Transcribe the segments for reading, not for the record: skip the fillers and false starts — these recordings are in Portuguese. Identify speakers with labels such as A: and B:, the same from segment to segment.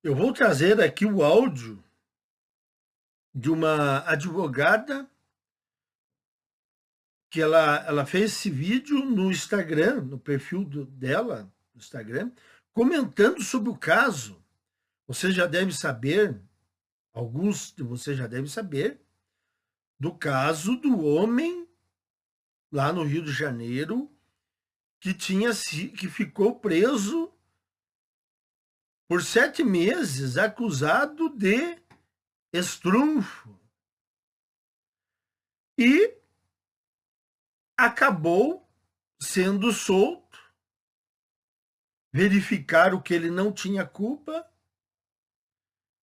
A: Eu vou trazer aqui o áudio de uma advogada que ela fez esse vídeo no Instagram, no perfil dela, no Instagram, comentando sobre o caso. Você já deve saber, alguns de vocês já devem saber, do caso do homem lá no Rio de Janeiro que ficou preso por 7 meses, acusado de estrunfo. E acabou sendo solto, verificaram que ele não tinha culpa,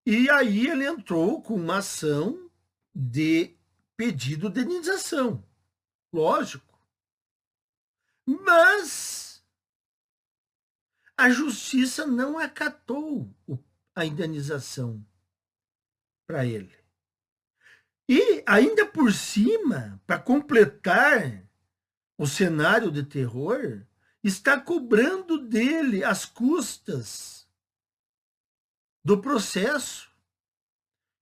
A: e aí ele entrou com uma ação de pedido de indenização, lógico. Mas a justiça não acatou a indenização para ele. E ainda por cima, para completar o cenário de terror, está cobrando dele as custas do processo,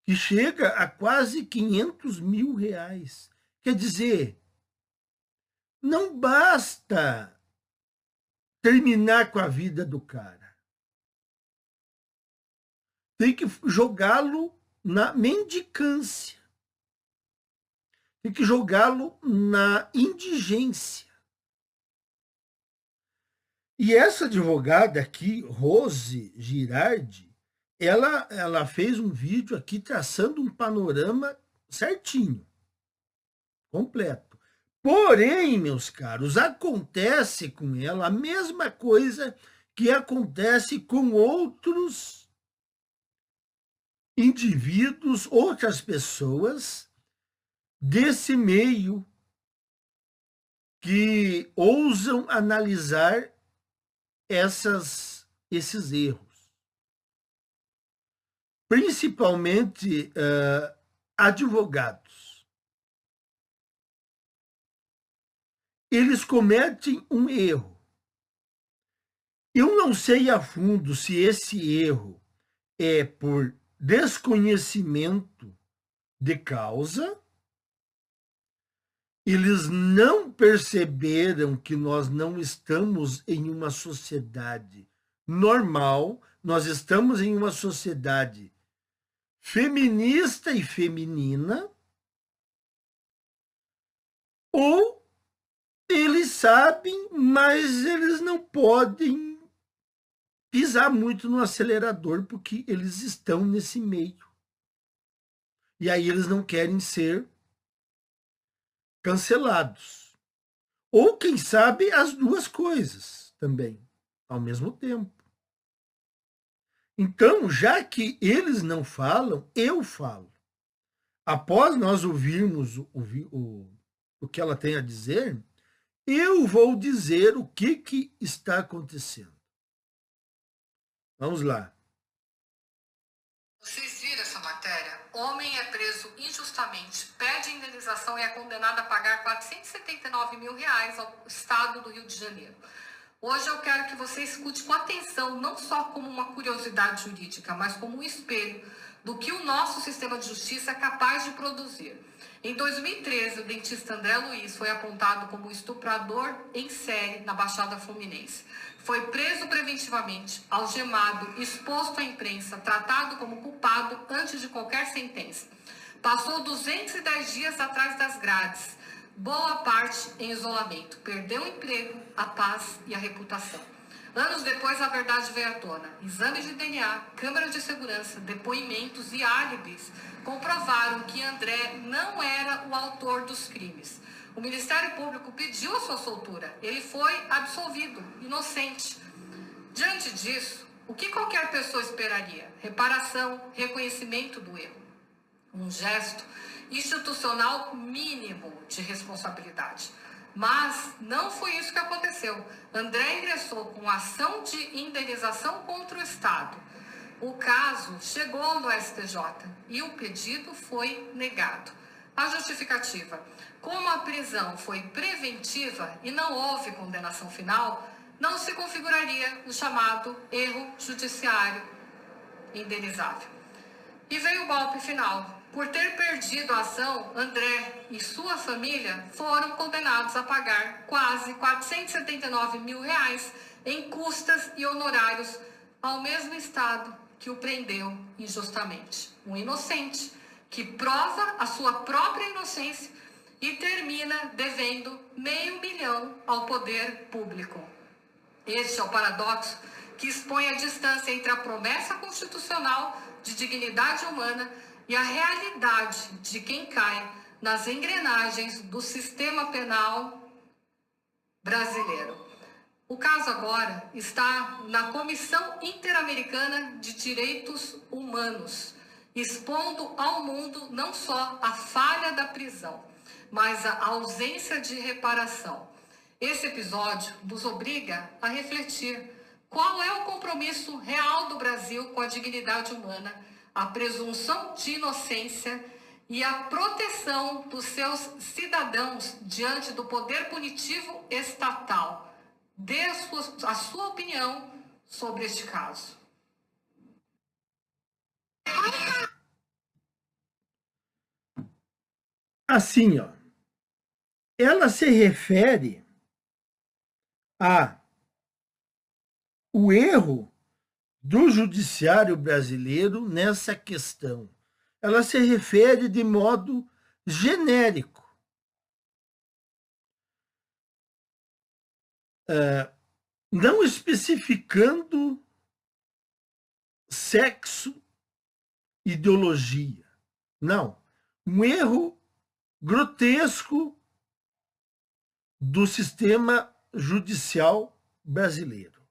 A: que chega a quase 500 mil reais. Quer dizer, não basta terminar com a vida do cara. Tem que jogá-lo na mendicância. Tem que jogá-lo na indigência. E essa advogada aqui, Rose Girardi, ela fez um vídeo aqui traçando um panorama certinho, completo. Porém, meus caros, acontece com ela a mesma coisa que acontece com outros indivíduos, outras pessoas desse meio que ousam analisar esses erros. Principalmente advogados. Eles cometem um erro. Eu não sei a fundo se esse erro é por desconhecimento de causa, eles não perceberam que nós não estamos em uma sociedade normal, nós estamos em uma sociedade feminista e feminina, ou eles sabem, mas eles não podem pisar muito no acelerador porque eles estão nesse meio. E aí eles não querem ser cancelados. Ou, quem sabe, as duas coisas também, ao mesmo tempo. Então, já que eles não falam, eu falo. Após nós ouvirmos o que ela tem a dizer, eu vou dizer o que está acontecendo. Vamos lá.
B: Vocês viram essa matéria? Homem é preso injustamente, pede indenização e é condenado a pagar 479 mil reais ao Estado do Rio de Janeiro. Hoje eu quero que você escute com atenção, não só como uma curiosidade jurídica, mas como um espelho do que o nosso sistema de justiça é capaz de produzir. Em 2013, o dentista André Luiz foi apontado como estuprador em série na Baixada Fluminense. Foi preso preventivamente, algemado, exposto à imprensa, tratado como culpado antes de qualquer sentença. Passou 210 dias atrás das grades, boa parte em isolamento. Perdeu o emprego, a paz e a reputação. Anos depois, a verdade veio à tona. Exames de DNA, câmeras de segurança, depoimentos e álibis comprovaram que André não era o autor dos crimes. O Ministério Público pediu a sua soltura. Ele foi absolvido, inocente. Diante disso, o que qualquer pessoa esperaria? Reparação, reconhecimento do erro. Um gesto institucional mínimo de responsabilidade. Mas não foi isso que aconteceu. André ingressou com ação de indenização contra o Estado. O caso chegou no STJ e o pedido foi negado. A justificativa: como a prisão foi preventiva e não houve condenação final, não se configuraria o chamado erro judiciário indenizável. E veio o golpe final. Por ter perdido a ação, André e sua família foram condenados a pagar quase R$ 479 mil em custas e honorários ao mesmo Estado que o prendeu injustamente. Um inocente que prova a sua própria inocência e termina devendo R$ 500 mil ao poder público. Este é o paradoxo que expõe a distância entre a promessa constitucional de dignidade humana e a realidade de quem cai nas engrenagens do sistema penal brasileiro. O caso agora está na Comissão Interamericana de Direitos Humanos, expondo ao mundo não só a falha da prisão, mas a ausência de reparação. Esse episódio nos obriga a refletir qual é o compromisso real do Brasil com a dignidade humana, a presunção de inocência e a proteção dos seus cidadãos diante do poder punitivo estatal. Dê a sua opinião sobre este caso.
A: Assim, ó, ela se refere a o erro do judiciário brasileiro nessa questão. Ela se refere de modo genérico. Não especificando sexo, ideologia. Não. Um erro grotesco do sistema judicial brasileiro.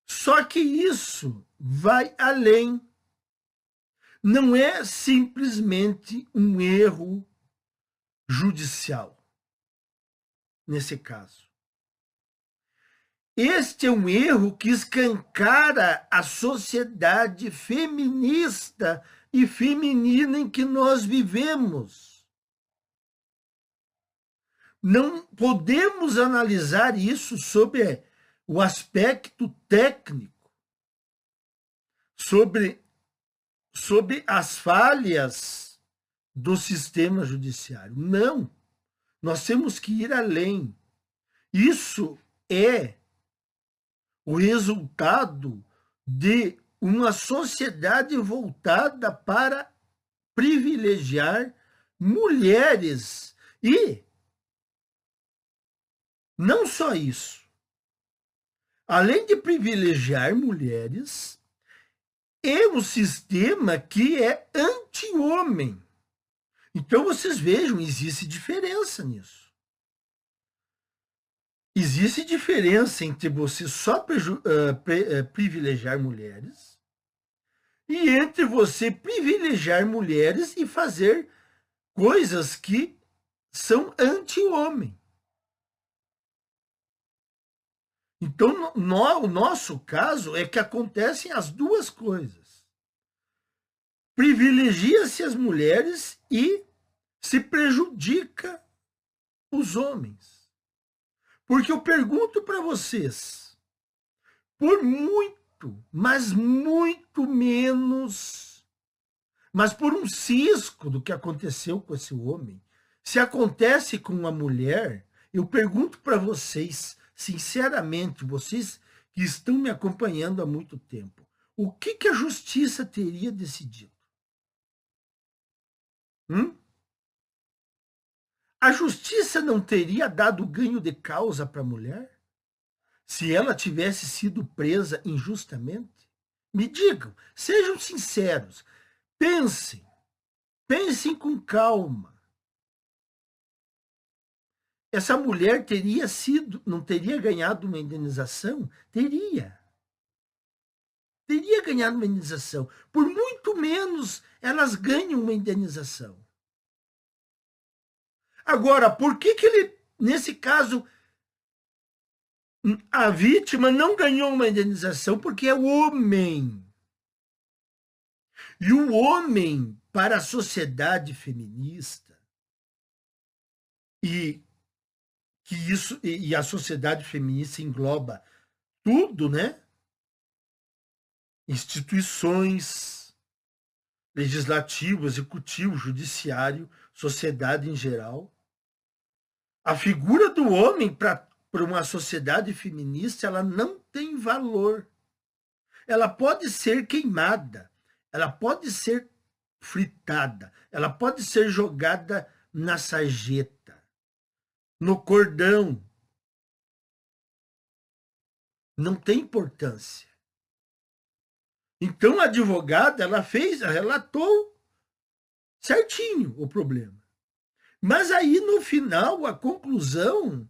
A: Só que isso vai além. Não é simplesmente um erro judicial, nesse caso. Este é um erro que escancara a sociedade feminista e feminina em que nós vivemos. Não podemos analisar isso sob o aspecto técnico, sobre as falhas do sistema judiciário. Não, nós temos que ir além. Isso é o resultado de uma sociedade voltada para privilegiar mulheres. E não só isso. Além de privilegiar mulheres, é um sistema que é anti-homem. Então, vocês vejam, existe diferença nisso. Existe diferença entre você só privilegiar mulheres e entre você privilegiar mulheres e fazer coisas que são anti-homem. Então, o nosso caso é que acontecem as duas coisas. Privilegia-se as mulheres e se prejudica os homens. Porque eu pergunto para vocês, por muito, mas muito menos, mas por um cisco do que aconteceu com esse homem, se acontece com uma mulher, eu pergunto para vocês, sinceramente, vocês que estão me acompanhando há muito tempo, o que a justiça teria decidido? A justiça não teria dado ganho de causa para a mulher se ela tivesse sido presa injustamente? Me digam, sejam sinceros, pensem com calma. Essa mulher não teria ganhado uma indenização? Teria. Teria ganhado uma indenização. Por muito menos, elas ganham uma indenização. Agora, por que ele, nesse caso, a vítima não ganhou uma indenização? Porque é o homem. E o homem, para a sociedade feminista, e a sociedade feminista engloba tudo, né? instituições, legislativo, executivo, judiciário, sociedade em geral. A figura do homem para uma sociedade feminista, ela não tem valor. Ela pode ser queimada, ela pode ser fritada, ela pode ser jogada na sarjeta, no cordão. Não tem importância. Então a advogada, ela relatou certinho o problema. Mas aí no final, a conclusão,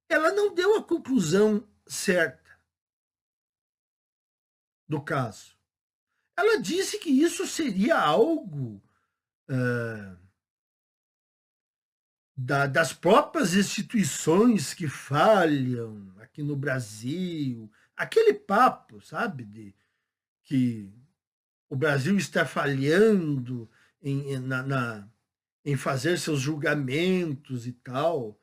A: ela não deu a conclusão certa do caso. Ela disse que isso seria algo das próprias instituições que falham aqui no Brasil. Aquele papo, sabe, de que o Brasil está falhando em fazer seus julgamentos e tal.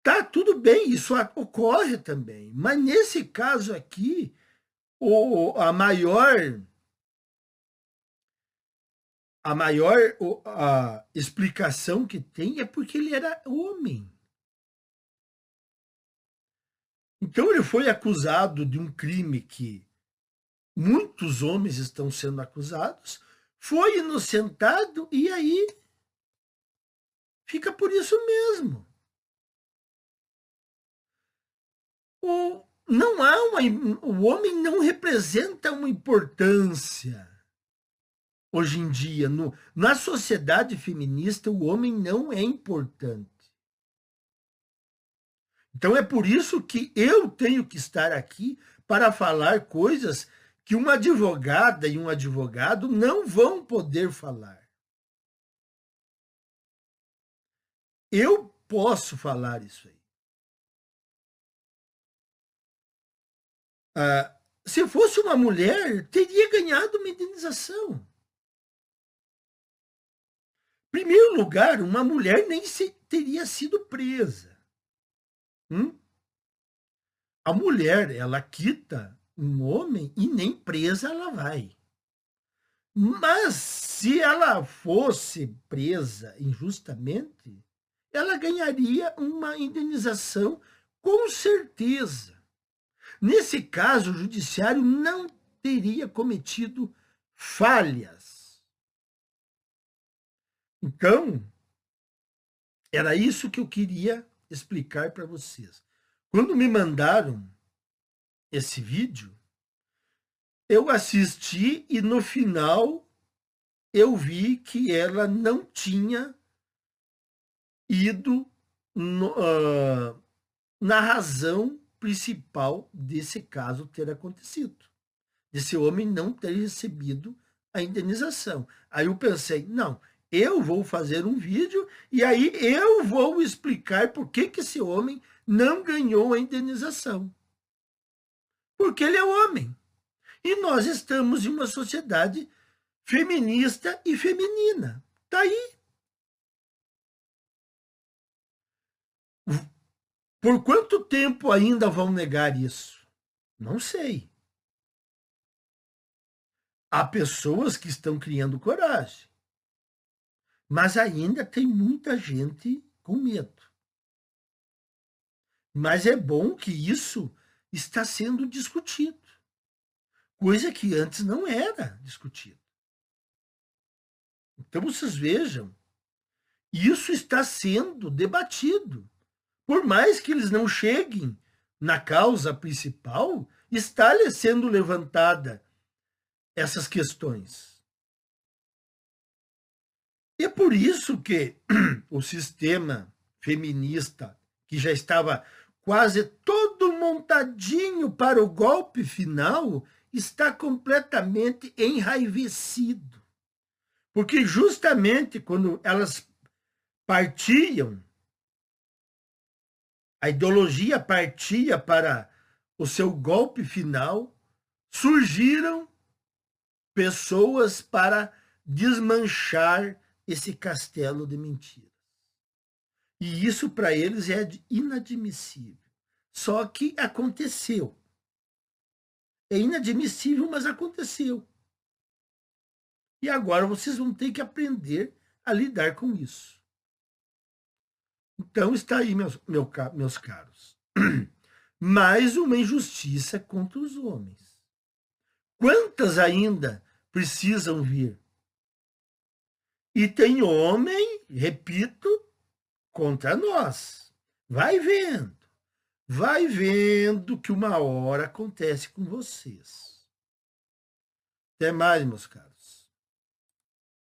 A: Tá, tudo bem, isso ocorre também. Mas nesse caso aqui, a maior explicação que tem é porque ele era homem. Então ele foi acusado de um crime que muitos homens estão sendo acusados, foi inocentado e aí fica por isso mesmo. O homem não representa uma importância hoje em dia. Na sociedade feminista, o homem não é importante. Então é por isso que eu tenho que estar aqui para falar coisas que uma advogada e um advogado não vão poder falar. Eu posso falar isso aí. Se fosse uma mulher, teria ganhado uma indenização. Em primeiro lugar, uma mulher nem teria sido presa. A mulher, ela quita um homem e nem presa ela vai. Mas se ela fosse presa injustamente, ela ganharia uma indenização com certeza. Nesse caso, o judiciário não teria cometido falhas. Então, era isso que eu queria explicar para vocês. Quando me mandaram esse vídeo, eu assisti e no final eu vi que ela não tinha ido na razão principal desse caso ter acontecido, desse homem não ter recebido a indenização. Aí eu pensei, não, eu vou fazer um vídeo e aí eu vou explicar por que esse homem não ganhou a indenização. Porque ele é homem. E nós estamos em uma sociedade feminista e feminina. Está aí. Por quanto tempo ainda vão negar isso? Não sei. Há pessoas que estão criando coragem. Mas ainda tem muita gente com medo. Mas é bom que isso está sendo discutido. Coisa que antes não era discutida. Então vocês vejam, isso está sendo debatido. Por mais que eles não cheguem na causa principal, está sendo levantada essas questões. E é por isso que o sistema feminista, que já estava quase todo montadinho para o golpe final, está completamente enraivecido. Porque justamente quando elas partiam, a ideologia partia para o seu golpe final, surgiram pessoas para desmanchar esse castelo de mentiras. E isso para eles é inadmissível. Só que aconteceu. É inadmissível, mas aconteceu. E agora vocês vão ter que aprender a lidar com isso. Então está aí, meus caros. Mais uma injustiça contra os homens. Quantas ainda precisam vir? E tem homem, repito, contra nós. Vai vendo que uma hora acontece com vocês. Até mais, meus caros.